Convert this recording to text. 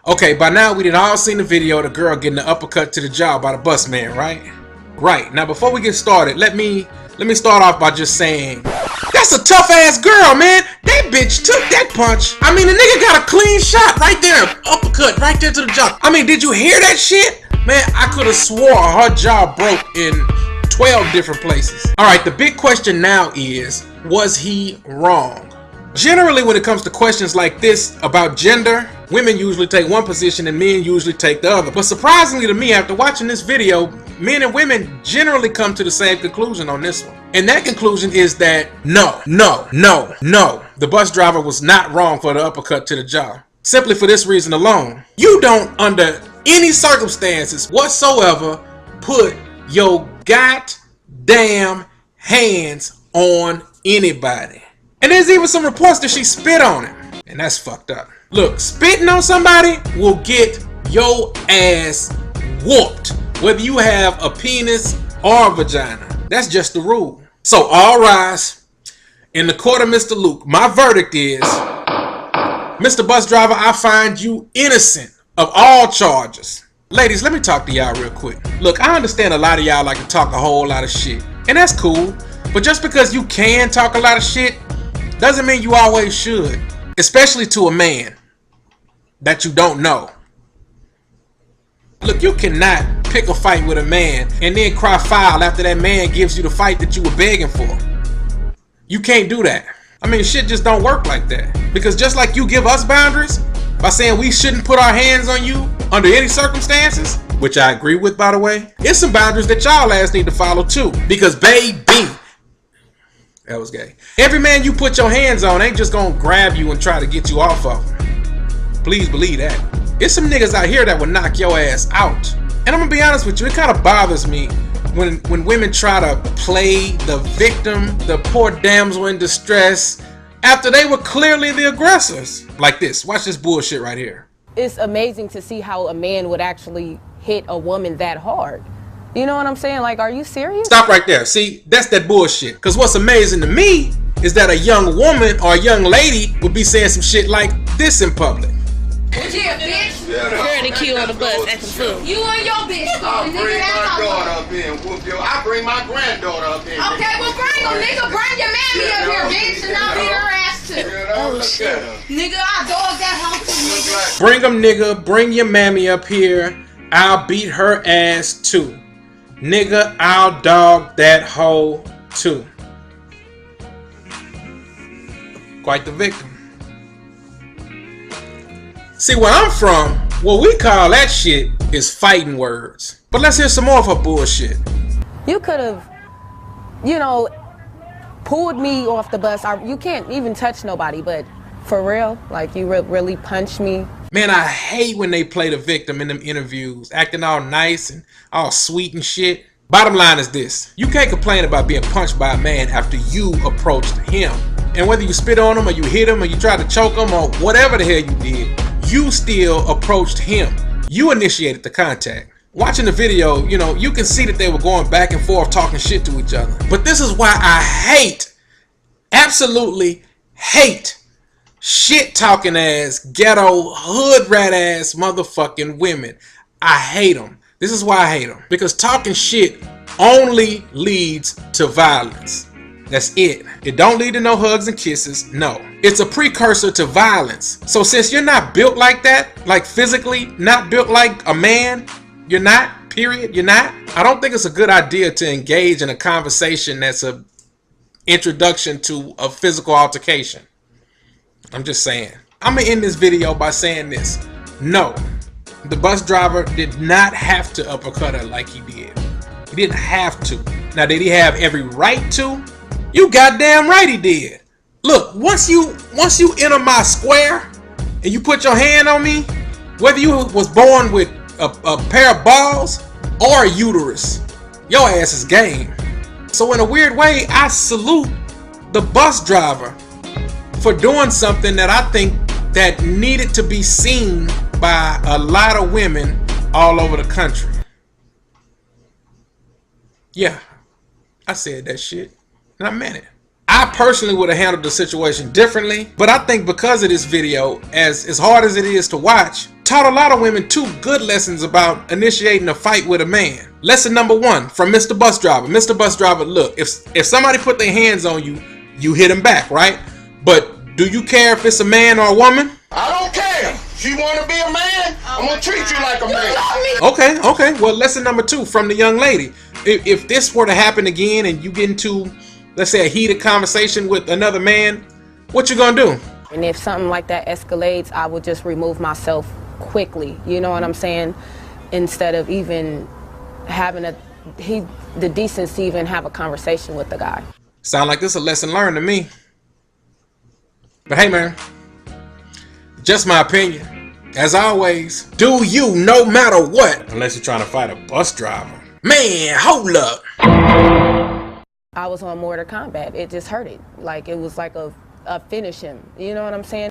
Okay, by now we done all seen the video of the girl getting the uppercut to the jaw by the bus man, right? Right. Now before we get started, let me start off by just saying, that's a tough ass girl, man. That bitch took that punch. I mean, the nigga got a clean shot right there, uppercut right there to the jaw. I mean, did you hear that shit? Man, I could have swore her jaw broke in 12 different places. All right, the big question now is, was he wrong? Generally, when it comes to questions like this about gender, women usually take one position and men usually take the other. But surprisingly to me, after watching this video, men and women generally come to the same conclusion on this one. And that conclusion is that no. The bus driver was not wrong for the uppercut to the jaw. Simply for this reason alone. You don't, under any circumstances whatsoever, put your goddamn hands on anybody. And there's even some reports that she spit on him. And that's fucked up. Look, spitting on somebody will get your ass whooped, whether you have a penis or a vagina. That's just the rule. So all rise. In the court of Mr. Luke, my verdict is, Mr. Bus Driver, I find you innocent of all charges. Ladies, let me talk to y'all real quick. Look, I understand a lot of y'all like to talk a whole lot of shit. And that's cool. But just because you can talk a lot of shit doesn't mean you always should. Especially to a man that you don't know. Look, you cannot pick a fight with a man and then cry foul after that man gives you the fight that you were begging for. You can't do that. I mean, shit just don't work like that. Because just like you give us boundaries by saying we shouldn't put our hands on you under any circumstances, which I agree with, by the way, it's some boundaries that y'all ass need to follow too. Because baby, that was gay. Every man you put your hands on ain't just gonna grab you and try to get you off of him. Please believe that. It's some niggas out here that will knock your ass out. And I'm gonna be honest with you, it kind of bothers me when women try to play the victim, the poor damsel in distress, after they were clearly the aggressors. Like this, watch this bullshit right here. It's amazing to see how a man would actually hit a woman that hard. You know what I'm saying? Like, are you serious? Stop right there. See, that's that bullshit. Because what's amazing to me is that a young woman or a young lady would be saying some shit like this in public. Yeah, bitch. Girl, the kid on the bus acting fool. You and your bitch. I bring my daughter up in and whoop your. I bring my granddaughter up in. Okay, well bring them, nigga. Bring your mammy up here, bitch, and I'll beat her ass too. Oh shit. Nigga, I dog that hoe too, nigga. Bring them, nigga. Bring your mammy up here. I'll beat her ass too. Nigga, I'll dog that hoe too. Quite the victim. See, where I'm from, what we call that shit is fighting words. But let's hear some more of her bullshit. You could have, you know, pulled me off the bus. You can't even touch nobody, but for real, like you really punched me. Man, I hate when they play the victim in them interviews, acting all nice and all sweet and shit. Bottom line is this. You can't complain about being punched by a man after you approached him. And whether you spit on him or you hit him or you tried to choke him or whatever the hell you did, you still approached him. You initiated the contact. Watching the video, you know, you can see that they were going back and forth talking shit to each other. But this is why I hate, absolutely hate, shit talking ass, ghetto, hood rat ass motherfucking women. I hate them. This is why I hate them. Because talking shit only leads to violence. That's it. It don't lead to no hugs and kisses. No. It's a precursor to violence. So since you're not built like that, like physically not built like a man, you're not, period, you're not. I don't think it's a good idea to engage in a conversation that's a introduction to a physical altercation. I'm just saying. I'm gonna end this video by saying this. No, the bus driver did not have to uppercut her like he did. He didn't have to. Now, did he have every right to? You goddamn right he did. Look, once you enter my square and you put your hand on me, whether you was born with a pair of balls or a uterus, your ass is game. So in a weird way, I salute the bus driver for doing something that I think that needed to be seen by a lot of women all over the country. Yeah, I said that shit and I meant it. I personally would have handled the situation differently, but I think because of this video, as hard as it is to watch, taught a lot of women 2 good lessons about initiating a fight with a man. Lesson number 1 from Mr. Bus Driver. Mr. Bus Driver, look, if somebody put their hands on you, you hit them back, right? But do you care if it's a man or a woman? I don't care. If you want to be a man, I'm going to treat you like a man. Okay. Well, lesson number 2 from the young lady. If this were to happen again and you get into, let's say, a heated conversation with another man, what you gonna do? And if something like that escalates, I would just remove myself quickly. You know what I'm saying? Instead of even having the decency to even have a conversation with the guy. Sound like this a lesson learned to me. But hey, man, just my opinion. As always, do you no matter what. Unless you're trying to fight a bus driver. Man, hold up. I was on Mortal Kombat. It just hurt it. Like, it was like a finish him. You know what I'm saying?